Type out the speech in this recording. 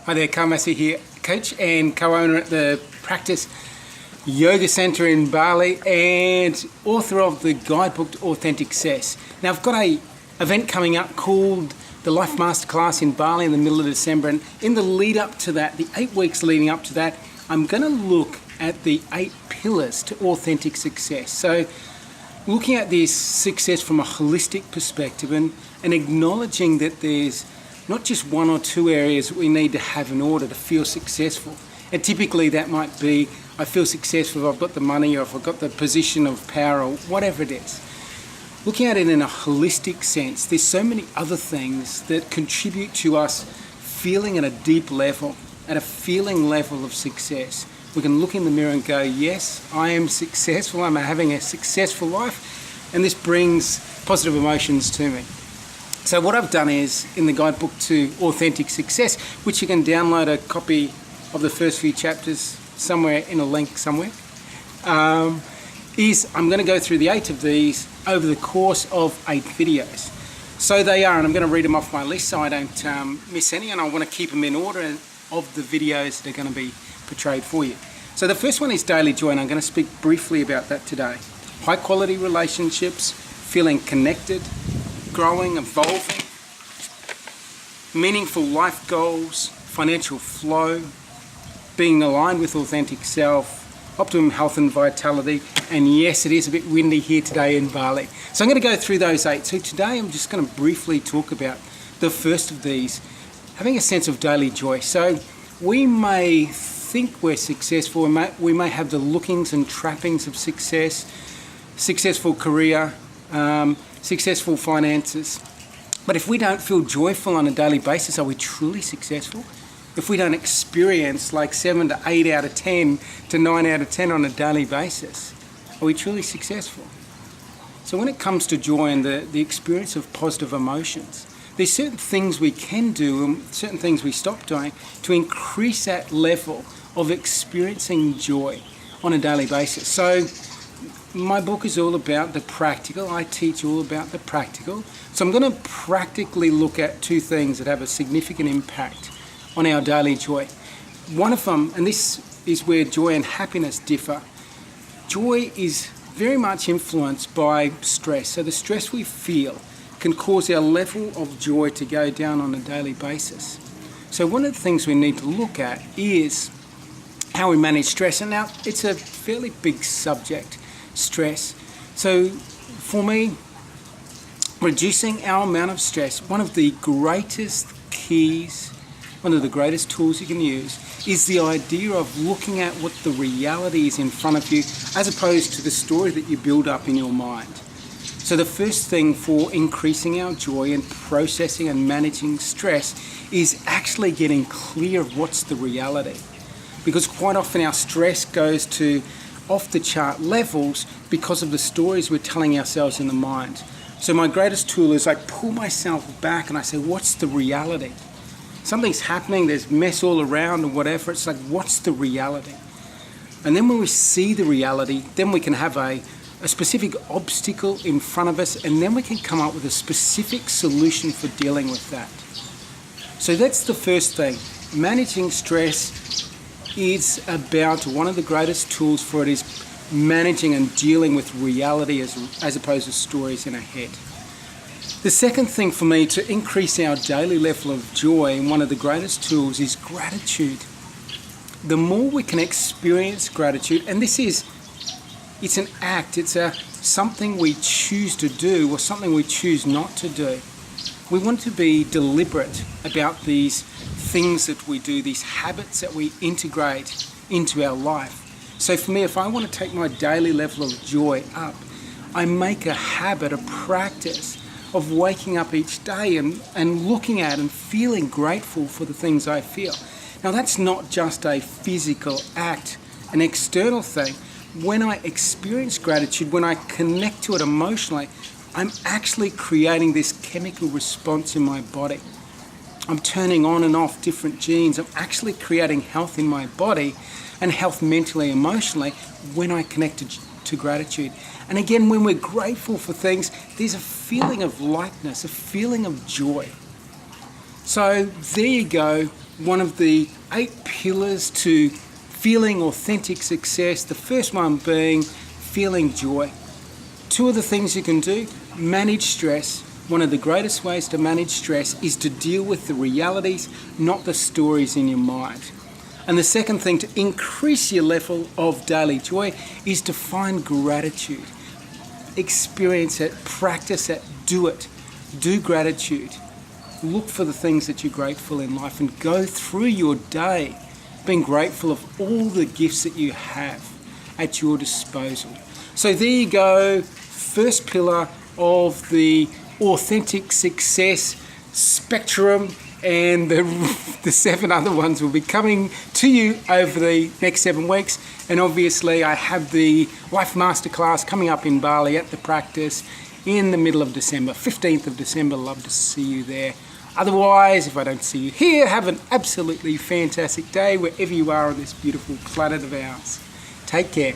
Hi there, Carl Massy here, coach and co-owner at the Practice Yoga Centre in Bali and author of the guidebook to Authentic Success. Now I've got an event coming up called the Life Masterclass in Bali in the middle of December, and in the lead up to that, the 8 weeks leading up to that, I'm going to look at the 8 pillars to authentic success. So looking at this success from a holistic perspective and acknowledging that there's not just one or two areas that we need to have in order to feel successful. And typically that might be, I feel successful if I've got the money or if I've got the position of power or whatever it is. Looking at it in a holistic sense, there's so many other things that contribute to us feeling at a deep level, at a feeling level of success. We can look in the mirror and go, yes, I am successful, I'm having a successful life, and this brings positive emotions to me. So what I've done is, in the guidebook to Authentic Success, which you can download a copy of the first few chapters somewhere in a link somewhere, is I'm going to go through the 8 of these over the course of 8 videos. So they are, and I'm going to read them off my list so I don't miss any, and I want to keep them in order of the videos that are going to be portrayed for you. So the first one is daily joy, and I'm going to speak briefly about that today. High quality relationships, feeling connected, growing, evolving, meaningful life goals, financial flow, being aligned with authentic self, optimum health and vitality, and yes, it is a bit windy here today in Bali. So I'm going to go through those 8. So today I'm just going to briefly talk about the first of these, having a sense of daily joy. So we may think we're successful, we may have the lookings and trappings of success, successful career, successful finances. But if we don't feel joyful on a daily basis, are we truly successful? If we don't experience like 7 to 8 out of 10 to 9 out of 10 on a daily basis, are we truly successful? So when it comes to joy and the experience of positive emotions, there's certain things we can do and certain things we stop doing to increase that level of experiencing joy on a daily basis. So my book is all about the practical. I teach all about the practical. So I'm going to practically look at 2 things that have a significant impact on our daily joy. One of them, and this is where joy and happiness differ, joy is very much influenced by stress. So the stress we feel can cause our level of joy to go down on a daily basis. So one of the things we need to look at is how we manage stress. And now it's a fairly big subject, stress. So for me, reducing our amount of stress, one of the greatest keys, one of the greatest tools you can use is the idea of looking at what the reality is in front of you as opposed to the story that you build up in your mind. So the first thing for increasing our joy and processing and managing stress is actually getting clear of what's the reality. Because quite often our stress goes to off the chart levels because of the stories we're telling ourselves in the mind. So my greatest tool is I pull myself back and I say, what's the reality? Something's happening, there's mess all around or whatever. It's like, what's the reality? And then when we see the reality, then we can have a specific obstacle in front of us, and then we can come up with a specific solution for dealing with that. So that's the first thing. Managing stress is about, one of the greatest tools for it is managing and dealing with reality as opposed to stories in our head. The second thing for me to increase our daily level of joy, and one of the greatest tools, is gratitude. The more we can experience gratitude, and it's an act, it's something we choose to do or something we choose not to do. We want to be deliberate about these things that we do, these habits that we integrate into our life. So for me, if I want to take my daily level of joy up, I make a habit, a practice of waking up each day and looking at and feeling grateful for the things I feel. Now that's not just a physical act, an external thing. When I experience gratitude, when I connect to it emotionally, I'm actually creating this chemical response in my body. I'm turning on and off different genes. I'm actually creating health in my body and health mentally, emotionally when I connect to gratitude. And again, when we're grateful for things, there's a feeling of lightness, a feeling of joy. So there you go. one of the 8 pillars to feeling authentic success. The first one being feeling joy. 2 of the things you can do: manage stress. One of the greatest ways to manage stress is to deal with the realities, not the stories in your mind. And the second thing to increase your level of daily joy is to find gratitude. Experience it, practice it, do it. Do gratitude. Look for the things that you're grateful in life and go through your day being grateful of all the gifts that you have at your disposal. So there you go, first pillar of the authentic success spectrum, and the 7 other ones will be coming to you over the next 7 weeks. And obviously I have the Life Masterclass coming up in Bali at the practice in the middle of December, 15th of December. Love to see you there. Otherwise, if I don't see you here, have an absolutely fantastic day wherever you are on this beautiful planet of ours. Take care.